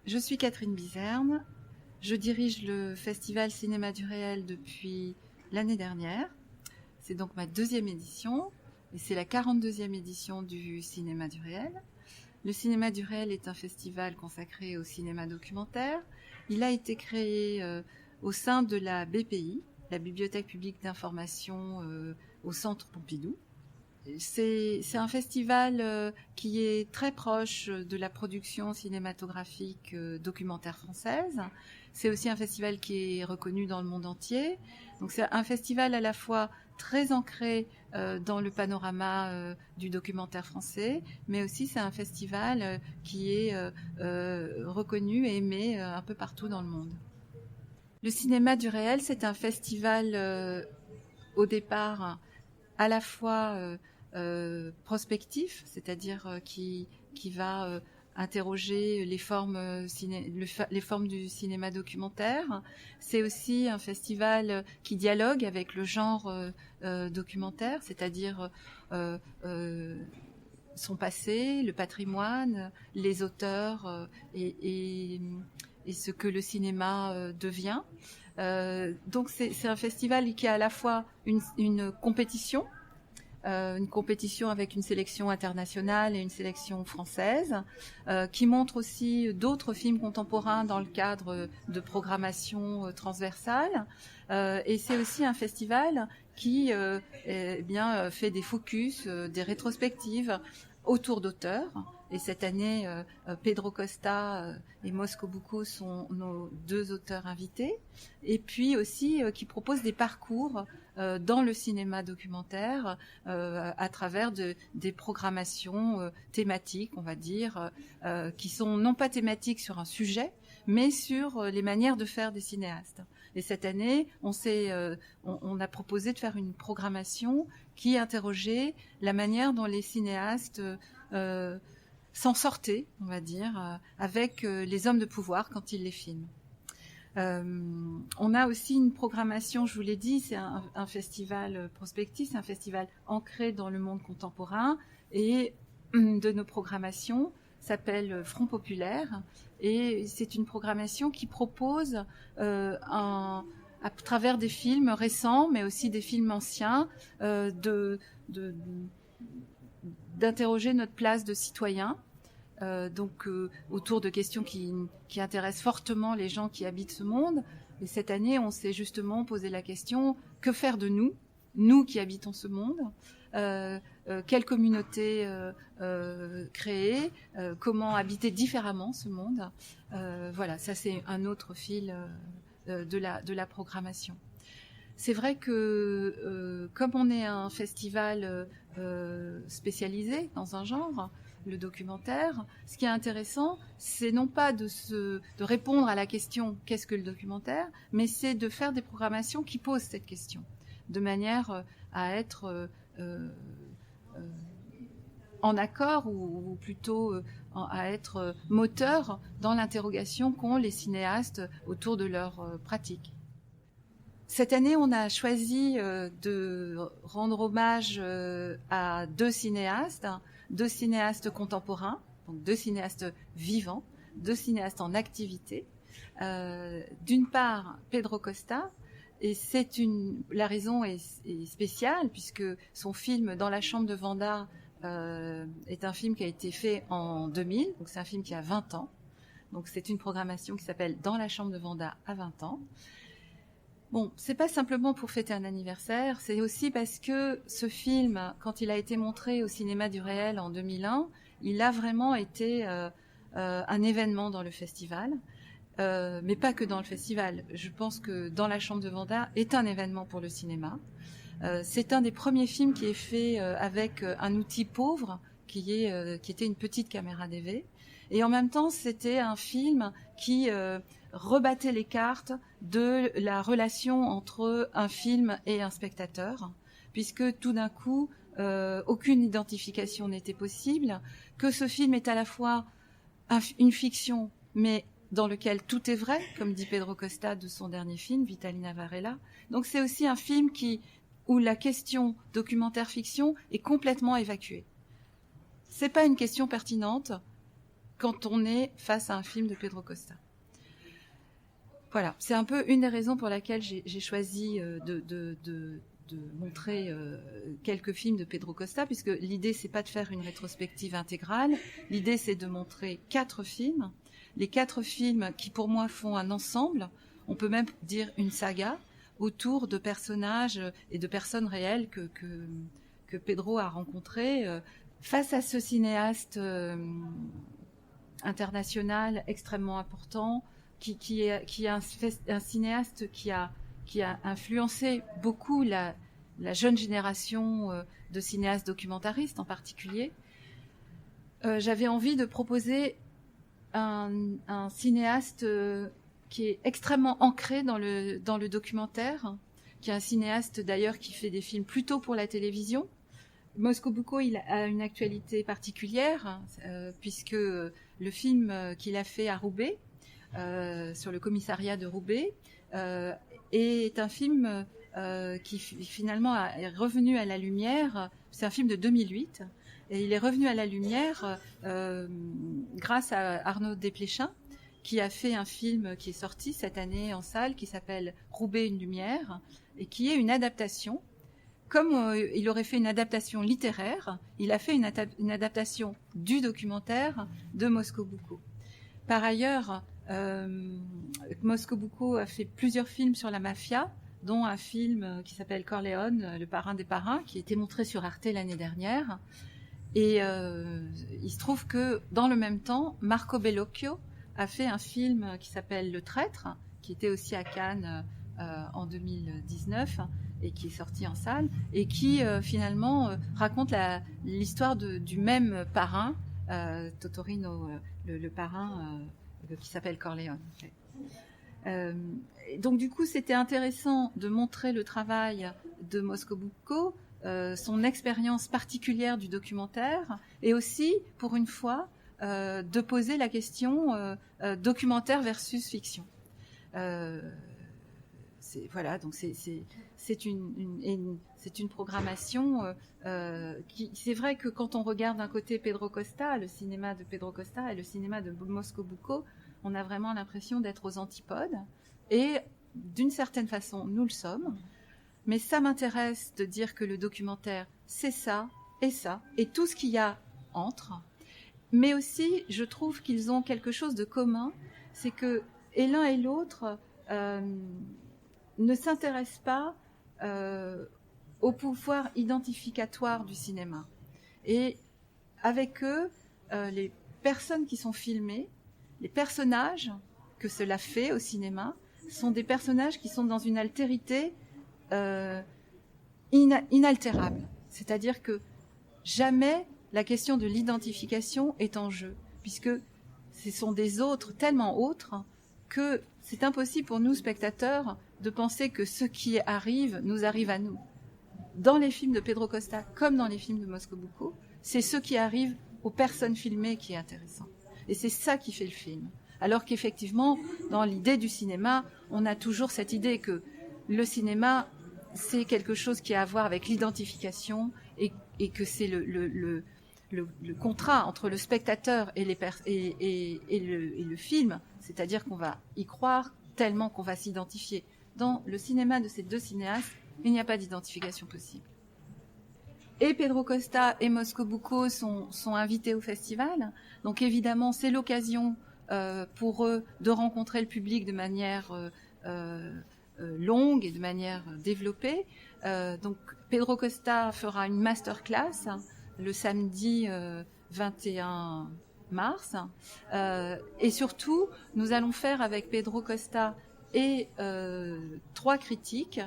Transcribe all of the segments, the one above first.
Je suis Catherine Bizerne, je dirige le Festival Cinéma du Réel depuis l'année dernière. C'est donc ma 2e édition et c'est la 42e édition du Cinéma du Réel. Le Cinéma du Réel est un festival consacré au cinéma documentaire. Il a été créé au sein de la BPI, la Bibliothèque publique d'information au Centre Pompidou. C'est un festival qui est très proche de la production cinématographique documentaire française. C'est aussi un festival qui est reconnu dans le monde entier. Donc c'est un festival à la fois très ancré dans le panorama du documentaire français, mais aussi c'est un festival qui est reconnu et aimé un peu partout dans le monde. Le Cinéma du Réel, c'est un festival au départ à la fois prospectif, c'est-à-dire qui va interroger les formes du cinéma documentaire. C'est aussi un festival qui dialogue avec le genre documentaire, c'est-à-dire son passé, le patrimoine, les auteurs et ce que le cinéma devient. Donc c'est un festival qui a à la fois une compétition avec une sélection internationale et une sélection française, qui montre aussi d'autres films contemporains dans le cadre de programmation transversale. Et c'est aussi un festival qui fait des focus, des rétrospectives autour d'auteurs. Et cette année, Pedro Costa et Mosco Bucco sont nos 2 auteurs invités. Et puis aussi qui proposent des parcours dans le cinéma documentaire à travers des programmations thématiques, on va dire, qui sont non pas thématiques sur un sujet, mais sur les manières de faire des cinéastes. Et cette année, on a proposé de faire une programmation qui interrogeait la manière dont les cinéastes s'en sortaient, on va dire, avec les hommes de pouvoir quand ils les filment. On a aussi une programmation, je vous l'ai dit, c'est un festival prospectif, c'est un festival ancré dans le monde contemporain, et de nos programmations s'appelle Front Populaire, et c'est une programmation qui propose à travers des films récents, mais aussi des films anciens, d'interroger notre place de citoyen, autour de questions qui intéressent fortement les gens qui habitent ce monde. Et cette année, on s'est justement posé la question, que faire de nous qui habitons ce monde, quelle communauté créer, comment habiter différemment ce monde. Voilà, ça c'est un autre fil de la programmation. C'est vrai que comme on est un festival spécialisé dans un genre, le documentaire, ce qui est intéressant, c'est non pas de répondre à la question « qu'est-ce que le documentaire ?», mais c'est de faire des programmations qui posent cette question, de manière à être en accord ou plutôt à être moteur dans l'interrogation qu'ont les cinéastes autour de leur pratique. Cette année, on a choisi de rendre hommage à 2 cinéastes contemporains, donc 2 cinéastes vivants, 2 cinéastes en activité. D'une part, Pedro Costa, et la raison est spéciale puisque son film Dans la chambre de Vanda est un film qui a été fait en 2000, donc c'est un film qui a 20 ans. Donc c'est une programmation qui s'appelle Dans la chambre de Vanda à 20 ans. Bon, c'est pas simplement pour fêter un anniversaire, c'est aussi parce que ce film, quand il a été montré au Cinéma du Réel en 2001, il a vraiment été un événement dans le festival, mais pas que dans le festival. Je pense que Dans la chambre de Vanda est un événement pour le cinéma. C'est un des premiers films qui est fait avec un outil pauvre, qui était une petite caméra DV. Et en même temps, c'était un film qui rebattait les cartes de la relation entre un film et un spectateur, puisque tout d'un coup, aucune identification n'était possible, que ce film est à la fois une fiction, mais dans lequel tout est vrai, comme dit Pedro Costa de son dernier film, Vitalina Varela. Donc c'est aussi un film où la question documentaire-fiction est complètement évacuée. C'est pas une question pertinente. quand on est face à un film de Pedro Costa. Voilà, c'est un peu une des raisons pour laquelle j'ai choisi de montrer quelques films de Pedro Costa, puisque l'idée, c'est pas de faire une rétrospective intégrale. L'idée, c'est de montrer 4 films. Les 4 films qui, pour moi, font un ensemble. On peut même dire une saga autour de personnages et de personnes réelles que Pedro a rencontrés. Face à ce cinéaste international extrêmement important, qui est un cinéaste qui a influencé beaucoup la jeune génération de cinéastes documentaristes en particulier, j'avais envie de proposer un cinéaste qui est extrêmement ancré dans le documentaire, qui est un cinéaste d'ailleurs qui fait des films plutôt pour la télévision. Mosco Bucco, il a une actualité particulière, puisque le film qu'il a fait à Roubaix, sur le commissariat de Roubaix, est un film qui finalement est revenu à la lumière. C'est un film de 2008, et il est revenu à la lumière grâce à Arnaud Desplechin, qui a fait un film qui est sorti cette année en salle, qui s'appelle Roubaix, une lumière, et qui est une adaptation. Comme il aurait fait une adaptation littéraire, il a fait une adaptation du documentaire de Mosco Bucco. Par ailleurs, Mosco Bucco a fait plusieurs films sur la mafia, dont un film qui s'appelle Corleone, le parrain des parrains, qui a été montré sur Arte l'année dernière. Et il se trouve que, dans le même temps, Marco Bellocchio a fait un film qui s'appelle Le Traître, qui était aussi à Cannes en 2019, et qui est sorti en salle, et qui finalement raconte l'histoire du même parrain, Totorino, le parrain qui s'appelle Corleone. Donc du coup, c'était intéressant de montrer le travail de Mosco Bucco, son expérience particulière du documentaire, et aussi, pour une fois, de poser la question documentaire versus fiction. Voilà, donc c'est une programmation qui, c'est vrai que quand on regarde d'un côté Pedro Costa, le cinéma de Pedro Costa et le cinéma de Mosco Bucco, on a vraiment l'impression d'être aux antipodes, et d'une certaine façon nous le sommes, mais ça m'intéresse de dire que le documentaire c'est ça, et tout ce qu'il y a entre, mais aussi je trouve qu'ils ont quelque chose de commun, c'est que et l'un et l'autre ne s'intéressent pas au pouvoir identificatoire du cinéma. Et avec eux, les personnes qui sont filmées, les personnages que cela fait au cinéma, sont des personnages qui sont dans une altérité inaltérable. C'est-à-dire que jamais la question de l'identification est en jeu, puisque ce sont des autres, tellement autres, que c'est impossible pour nous, spectateurs, de penser que ce qui arrive nous arrive à nous. Dans les films de Pedro Costa, comme dans les films de Mosco Bucco, c'est ce qui arrive aux personnes filmées qui est intéressant. Et c'est ça qui fait le film. Alors qu'effectivement, dans l'idée du cinéma, on a toujours cette idée que le cinéma, c'est quelque chose qui a à voir avec l'identification, et que c'est le contrat entre le spectateur et le film, c'est-à-dire qu'on va y croire tellement qu'on va s'identifier. Dans le cinéma de ces deux cinéastes, il n'y a pas d'identification possible. Et Pedro Costa et Mosco Bucco sont invités au festival, donc évidemment c'est l'occasion pour eux de rencontrer le public de manière longue et de manière développée. Donc Pedro Costa fera une masterclass le samedi 21 mars. Et surtout, nous allons faire avec Pedro Costa et trois critiques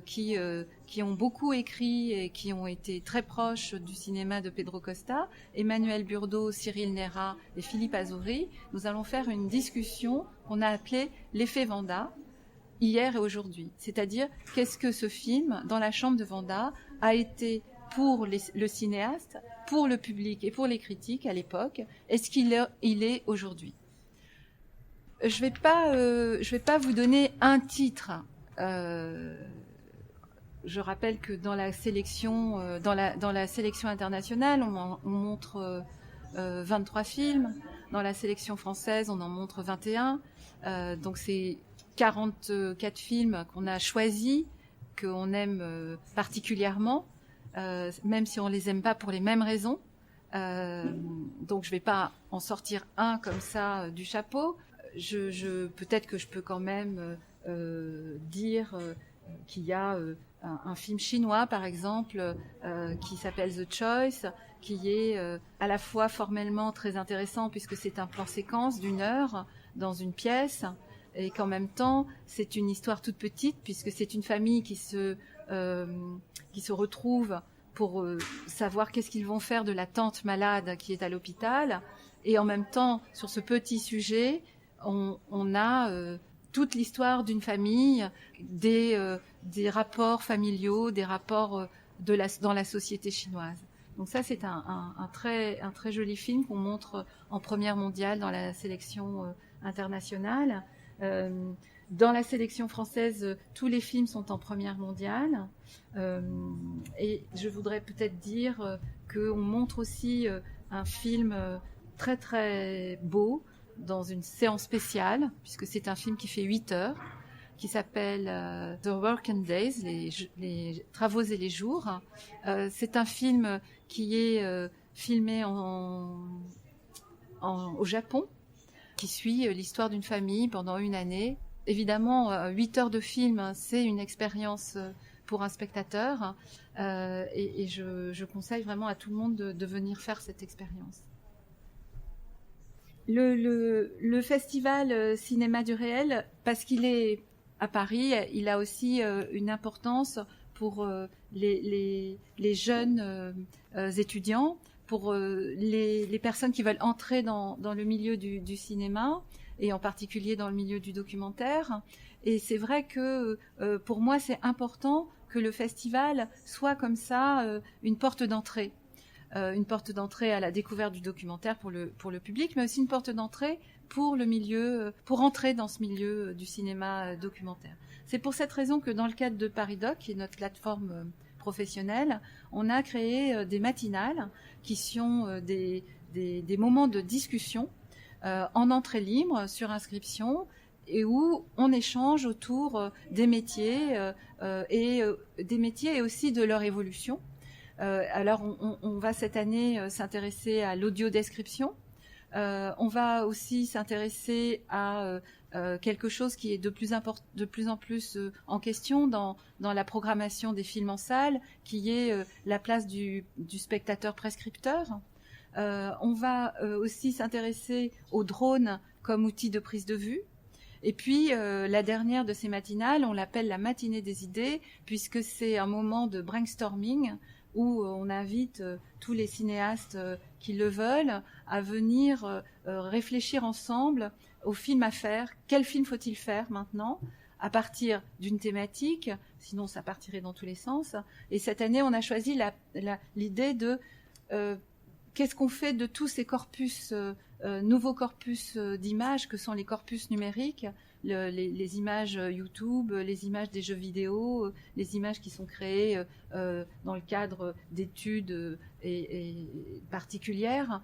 qui ont beaucoup écrit et qui ont été très proches du cinéma de Pedro Costa, Emmanuel Burdeau, Cyril Neyrat et Philippe Azouri. Nous allons faire une discussion qu'on a appelée l'effet Vanda, hier et aujourd'hui. C'est-à-dire, qu'est-ce que ce film, dans la chambre de Vanda, a été pour le cinéaste, pour le public et pour les critiques à l'époque, est-ce qu'il est aujourd'hui? Je vais pas vous donner un titre. Je rappelle que dans la sélection, dans la sélection internationale, on montre 23 films. Dans la sélection française, on en montre 21. Donc c'est 44 films qu'on a choisis, qu'on aime particulièrement, même si on les aime pas pour les mêmes raisons. Donc je vais pas en sortir un comme ça du chapeau. Peut-être que je peux quand même dire qu'il y a un film chinois, par exemple, qui s'appelle The Choice, qui est à la fois formellement très intéressant puisque c'est un plan séquence d'1 heure dans une pièce, et qu'en même temps c'est une histoire toute petite puisque c'est une famille qui se retrouve pour savoir qu'est-ce qu'ils vont faire de la tante malade qui est à l'hôpital. Et en même temps, sur ce petit sujet, on a toute l'histoire d'une famille, des rapports familiaux, des rapports dans la société chinoise. Donc ça, c'est un très joli film qu'on montre en première mondiale dans la sélection internationale. Dans la sélection française, tous les films sont en première mondiale. Et je voudrais peut-être dire qu'on montre aussi un film très très beau dans une séance spéciale, puisque c'est un film qui fait 8 heures, qui s'appelle The Working Days, les travaux et les jours. C'est un film qui est filmé au Japon, qui suit l'histoire d'une famille pendant une année. Évidemment, 8 heures de film, c'est une expérience pour un spectateur, et je conseille vraiment à tout le monde de venir faire cette expérience. Le festival Cinéma du réel, parce qu'il est à Paris, il a aussi une importance pour les jeunes étudiants, pour les personnes qui veulent entrer dans le milieu du cinéma, et en particulier dans le milieu du documentaire. Et c'est vrai que pour moi, c'est important que le festival soit comme ça une porte d'entrée. Une porte d'entrée à la découverte du documentaire pour le public, mais aussi une porte d'entrée pour le milieu, pour entrer dans ce milieu du cinéma documentaire. C'est pour cette raison que dans le cadre de ParisDoc, qui est notre plateforme professionnelle, on a créé des matinales qui sont des moments de discussion en entrée libre, sur inscription, et où on échange autour des métiers et aussi de leur évolution. Alors on va cette année s'intéresser à l'audio-description. On va aussi s'intéresser à quelque chose qui est de plus en plus en question dans la programmation des films en salle, qui est la place du spectateur prescripteur. On va aussi s'intéresser aux drones comme outil de prise de vue. Et puis, la dernière de ces matinales, on l'appelle la matinée des idées, puisque c'est un moment de brainstorming où on invite tous les cinéastes qui le veulent à venir réfléchir ensemble au film à faire. Quel film faut-il faire maintenant, à partir d'une thématique, sinon ça partirait dans tous les sens. Et cette année, on a choisi l'idée de qu'est-ce qu'on fait de tous ces corpus, nouveaux corpus d'images que sont les corpus numériques, les images YouTube, les images des jeux vidéo, les images qui sont créées dans le cadre d'études et particulières.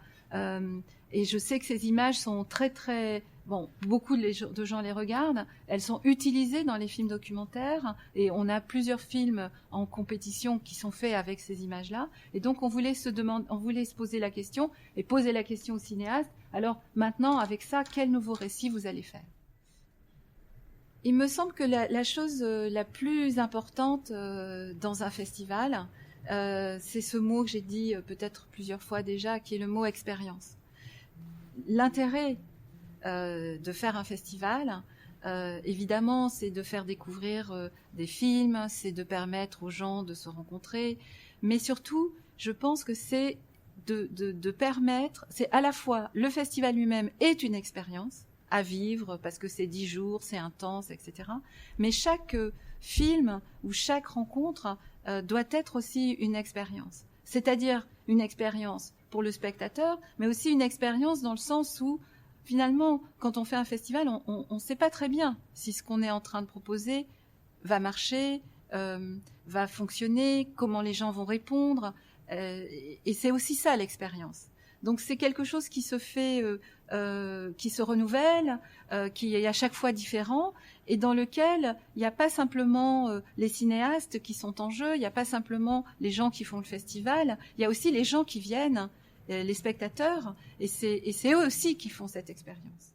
Et je sais que ces images sont très très... Bon, beaucoup de gens les regardent. Elles sont utilisées dans les films documentaires, et on a plusieurs films en compétition qui sont faits avec ces images-là. Et donc on voulait se poser la question, et poser la question aux cinéastes. Alors maintenant, avec ça, quel nouveau récit vous allez faire ? Il me semble que la chose la plus importante dans un festival, c'est ce mot que j'ai dit peut-être plusieurs fois déjà, qui est le mot expérience. L'intérêt de faire un festival, évidemment, c'est de faire découvrir des films, c'est de permettre aux gens de se rencontrer, mais surtout, je pense que c'est de permettre, c'est à la fois, le festival lui-même est une expérience à vivre, parce que c'est 10 jours, c'est intense, etc. Mais chaque film ou chaque rencontre doit être aussi une expérience. C'est-à-dire une expérience pour le spectateur, mais aussi une expérience dans le sens où, finalement, quand on fait un festival, on ne sait pas très bien si ce qu'on est en train de proposer va marcher, va fonctionner, comment les gens vont répondre. Et c'est aussi ça l'expérience. Donc c'est quelque chose qui se fait, qui se renouvelle, qui est à chaque fois différent, et dans lequel il n'y a pas simplement les cinéastes qui sont en jeu, il n'y a pas simplement les gens qui font le festival, il y a aussi les gens qui viennent, les spectateurs, et c'est eux aussi qui font cette expérience.